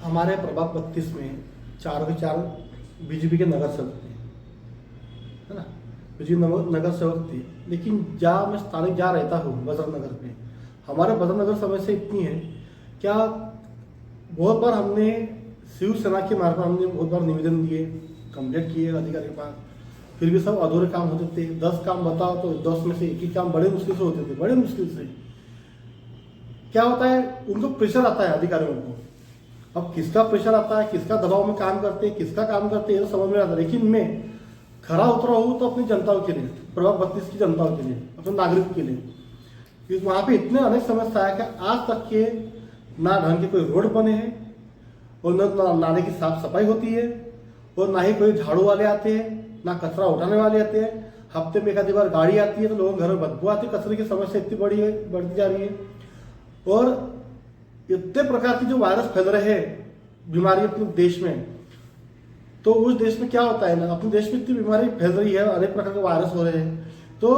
हमारे प्रभाग 32 में चारों के चार बीजेपी के नगर सेवक थे, है ना। बीजेपी नगर सेवक थे, लेकिन जहाँ मैं स्थानिक जहाँ रहता हूँ बजरंग नगर में, हमारे बजरंग नगर समस्या इतनी है क्या, बहुत बार हमने शिवसेना के मार्फत हमने बहुत बार निवेदन दिए, कंप्लेंट किए अधिकारी के पास, फिर भी सब अधूरे काम होते थे। 10 काम बताओ तो 10 में से एक ही काम बड़े मुश्किल से होते थे, बड़े मुश्किल से। क्या होता है, उनको प्रेशर आता है अधिकारियों को। अब किसका प्रेशर आता है, किसका दबाव में काम करते हैं, किसका काम करते हैं, ये तो समझ में आता है। लेकिन मैं खरा उतरा हूँ तो अपनी जनताओं के लिए, प्रभाग 32 की जनताओं के लिए, अपने नागरिक के लिए। वहाँ पे इतने अनेक समस्या है कि आज तक के ना ढंग के कोई रोड बने हैं, और न नाले की साफ सफाई होती है, और ना ही कोई झाड़ू वाले आते हैं, ना कचरा उठाने वाले आते हैं। हफ्ते में एक आधी बार गाड़ी आती है तो लोगों के घर में बदबू आती है। कचरे की समस्या इतनी बड़ी है, बढ़ती जा रही है, और इतने प्रकार की जो वायरस फैल रहे हैं, बीमारी अपने देश में, तो उस देश में क्या होता है ना, अपने देश में इतनी बीमारी फैल रही है, अनेक प्रकार के वायरस हो रहे हैं, तो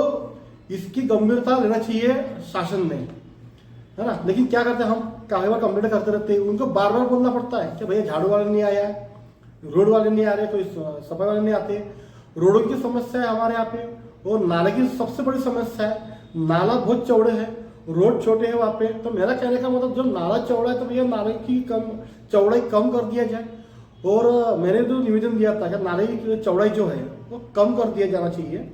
इसकी गंभीरता लेना चाहिए शासन ने, है ना। लेकिन क्या करते हैं, हम काफी बार कंप्लेंट करते रहते हैं, उनको बार बार बोलना पड़ता है कि भैया झाड़ू वाले नहीं आया है, रोड वाले नहीं आ रहे, कोई सफाई वाले नहीं आते। रोडों की समस्या है हमारे यहाँ पे, और नाले की सबसे बड़ी समस्या है। नाला बहुत चौड़े है, रोड छोटे हैं वहाँ पे। तो मेरा कहने का मतलब, जब नाला चौड़ा है तो भैया नाले की चौड़ाई कम कर दिया जाए। और मैंने जो निवेदन दिया था कि नाले की चौड़ाई जो है वो कम कर दिया जाना चाहिए,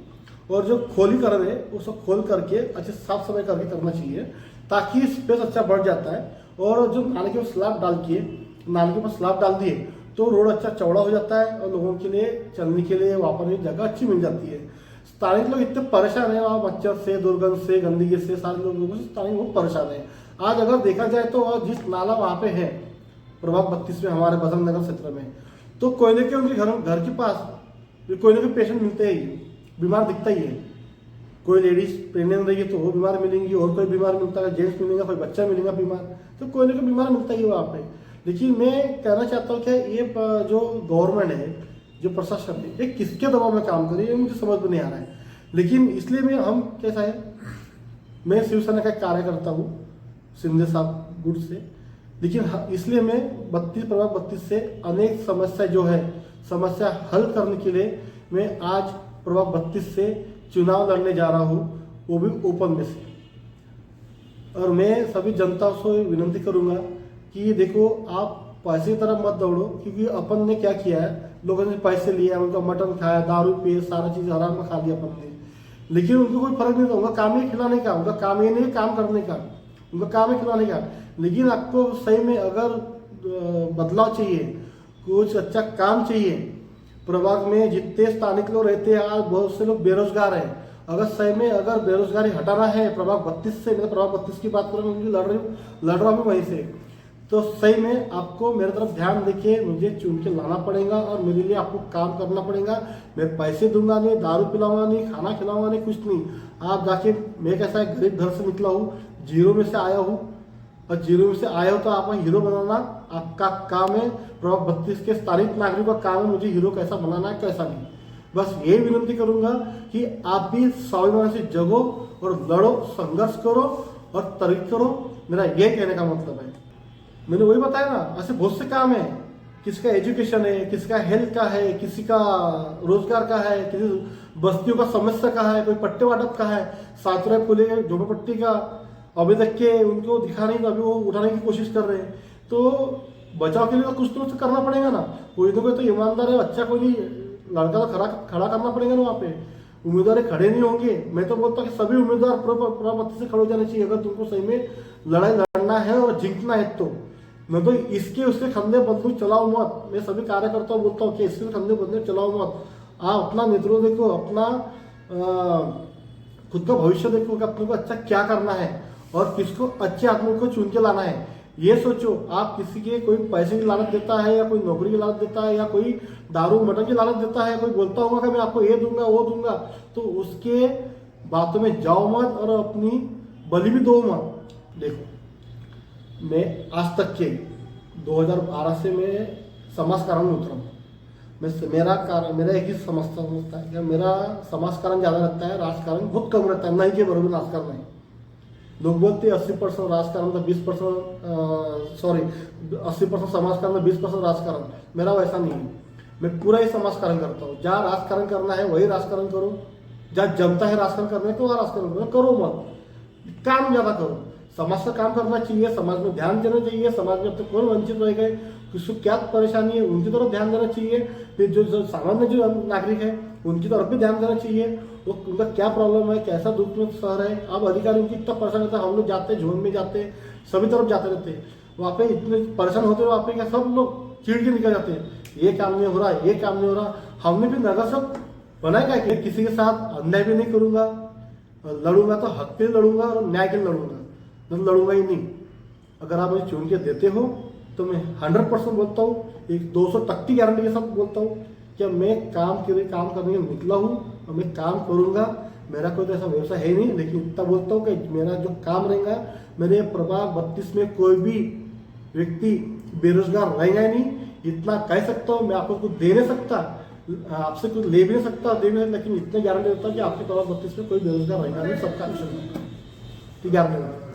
और जो खोली कर रहे उसको खोल करके अच्छे साफ सफाई करके करना चाहिए, ताकि स्पेस अच्छा बढ़ जाता है। और जो नाले के ऊपर स्लैब डाल के, नाले के ऊपर स्लैब डाल दिए तो रोड अच्छा चौड़ा हो जाता है, और लोगों के लिए चलने के लिए वापरने की जगह अच्छी मिल जाती है। स्थानीय लोग इतने परेशान है वहाँ, मच्छर से, दुर्गंध से, गंदगी से, सारे लोगों से स्थानीय बहुत परेशान है। आज अगर देखा जाए तो जिस नाला वहाँ पे है प्रभाग 32 में, हमारे बजरंग नगर क्षेत्र में, तो कोयले के उनके घर के पास कोयले के पेशेंट मिलते ही, बीमार दिखता ही है। कोई लेडीज प्रेगनेंट रही है तो वो बीमार मिलेंगी, और कोई बीमार मिलता है, जेंट्स मिलेगा, कोई बच्चा मिलेगा बीमार, तो कोयले का बीमार मिलता ही है वहाँ पे। लेकिन मैं कहना चाहता हूँ कि ये जो गवर्नमेंट है, जो प्रशासन है, ये किसके दबाव में काम कर रही है मुझे समझ में नहीं आ रहा है। लेकिन इसलिए हम कैसा है, मैं शिवसेना का कार्य करता हूँ शिंदे साहब गुट से, लेकिन इसलिए मैं प्रभाग 32 से अनेक समस्या जो है, समस्या हल करने के लिए मैं आज प्रभाग 32 से चुनाव लड़ने जा रहा हूँ, वो भी ओपन में से। और मैं सभी जनता से विनती करूंगा कि देखो, आप पैसे की तरफ मत दौड़ो, क्योंकि अपन ने क्या किया है, लोगों ने पैसे लिया, उनका मटन खाया, दारू पिए, सारा चीज हराम में खा लिया अपन ने, लेकिन उनको कोई फर्क नहीं था। उनका काम ही खिलाने का, उनका काम ही नहीं काम करने का, उनका काम है खिलाने का। लेकिन आपको सही में अगर बदलाव चाहिए, कुछ अच्छा काम चाहिए, प्रभाग में जितने स्थानिक लोग रहते हैं, आज बहुत से लोग बेरोजगार हैं, अगर सही में अगर बेरोजगारी हटाना है प्रभाग 32 से, मैं प्रभाग 32 की बात करूँ, मुझे लड़ रहा हूँ वहीं से, तो सही में आपको मेरे तरफ ध्यान देके मुझे चुन के लाना पड़ेगा, और मेरे लिए आपको काम करना पड़ेगा। मैं पैसे दूंगा नहीं, दारू पिलाऊंगा नहीं, खाना खिलाऊंगा नहीं, कुछ नहीं। आप जाके, मैं कैसा है, गरीब घर से निकला हूँ, जीरो में से आया हूँ, और जीरो में से आया हो तो आप हीरो बनाना आपका काम है। प्रभाग 32 के स्थानिक नागरिक का काम है मुझे हीरो कैसा बनाना है, कैसा नहीं। बस ये विनती करूंगा कि आप भी स्वाभिमान से जगो और लड़ो, संघर्ष करो और तरक्की करो। मेरा ये कहने का मतलब है। मैंने वही बताया ना, ऐसे बहुत से काम है, किसी का एजुकेशन है, किसी का हेल्थ का है, किसी का रोजगार का है, किसी बस्तियों का समस्या का है, कोई पट्टे वाटप का है, सातुरा पुले झोपड़पट्टी का अभी तक के उनको दिखा नहीं, तो अभी वो उठाने की कोशिश कर रहे हैं। तो बचाव के लिए तो कुछ तो करना पड़ेगा ना, कोई ना कोई तो ईमानदार है, अच्छा कोई लड़का तो खड़ा करना पड़ेगा ना। वहाँ पे उम्मीदवार खड़े नहीं होंगे। मैं तो बोलता हूँ कि सभी उम्मीदवार प्रभाग 32 से खड़े हो जाने चाहिए, अगर तुमको सही में लड़ाई लड़ना है और जीतना है तो। मैं तो इसके उसके कंधे बंदूक चलाओ मत, मैं सभी कार्यकर्ताओं बोलता हूँ कि इसके कंधे बंदूक चलाओ मत। आप अपना नेतृत्व देखो, अपना खुद का भविष्य देखो कि अपने को अच्छा क्या करना है, और किसको अच्छे आदमी को चुन के लाना है, ये सोचो। आप किसी के कोई पैसे की लालच देता है, या कोई नौकरी की लालच देता है, या कोई दारू मटन की लालच देता है, कोई बोलता होगा कि मैं आपको ये दूंगा वो दूंगा, तो उसके बातों में जाओ मत, और अपनी बलि भी दो मत। देखो, मैं आज तक के 2012 से मैं समाज कारण में उतरा हूँ। मेरा एक ही समझता है कि मेरा समाज कारण ज़्यादा रहता है, राजकारण बहुत कम रहता है, नहीं के बराबर राजकारण नहीं। लोग बोलते हैं 80% राजकारण था, 20% सॉरी 80% समाजकारण, 20% राजकारण। मेरा वैसा नहीं है, मैं पूरा ही समाजकारण करता हूँ। जहाँ राजकारण करना है वही राजकारण करो, जहाँ जमता है राजकारण करने को वहाँ राजकारण करो, मत काम ज़्यादा करो। समाज का काम करना चाहिए, समाज में ध्यान देना चाहिए, समाज में अब तक कौन वंचित रह गए, किसको क्या परेशानी है उनकी तरफ ध्यान देना चाहिए। फिर जो सामान्य जो नागरिक है उनकी तरफ भी ध्यान देना चाहिए, वो उनका क्या प्रॉब्लम है, कैसा दुख में सह रहे हैं। अब अधिकारी उनकी इतना परेशान रहता है, हम लोग जाते हैं झोन में जाते हैं, सभी तरफ जाते रहते हैं, वहाँ पे इतने परेशान होते हैं, वहाँ पे क्या सब लोग चिड़ के निकल जाते हैं, ये काम नहीं हो रहा, ये काम नहीं हो रहा। हमने भी नगर सेवक बनाया क्या, किसी के साथ अन्याय भी नहीं करूँगा, लड़ूंगा तो हक के लड़ूंगा और न्याय के लड़ूंगा, तो लड़ूंगा ही नहीं। अगर आप मुझे चुन के देते हो तो मैं 100% बोलता हूँ, एक 200% की गारंटी के साथ बोलता हूँ कि मैं काम के लिए काम करने के निकला हूँ और मैं काम करूँगा। मेरा कोई तो ऐसा व्यवसाय है नहीं, लेकिन इतना बोलता हूँ कि मेरा जो काम रहेगा, मेरे प्रभाग 32 में कोई भी व्यक्ति बेरोजगार रहेगा ही नहीं, इतना कह सकता हूँ। मैं आपको कुछ दे नहीं सकता, आपसे कुछ ले भी नहीं सकता, दे नहीं, लेकिन इतने गारंटी देता हूँ कि आपके प्रभाग 32 में कोई बेरोजगार रहेगा नहीं, सबका एक्शन गारंटी देता हूँ।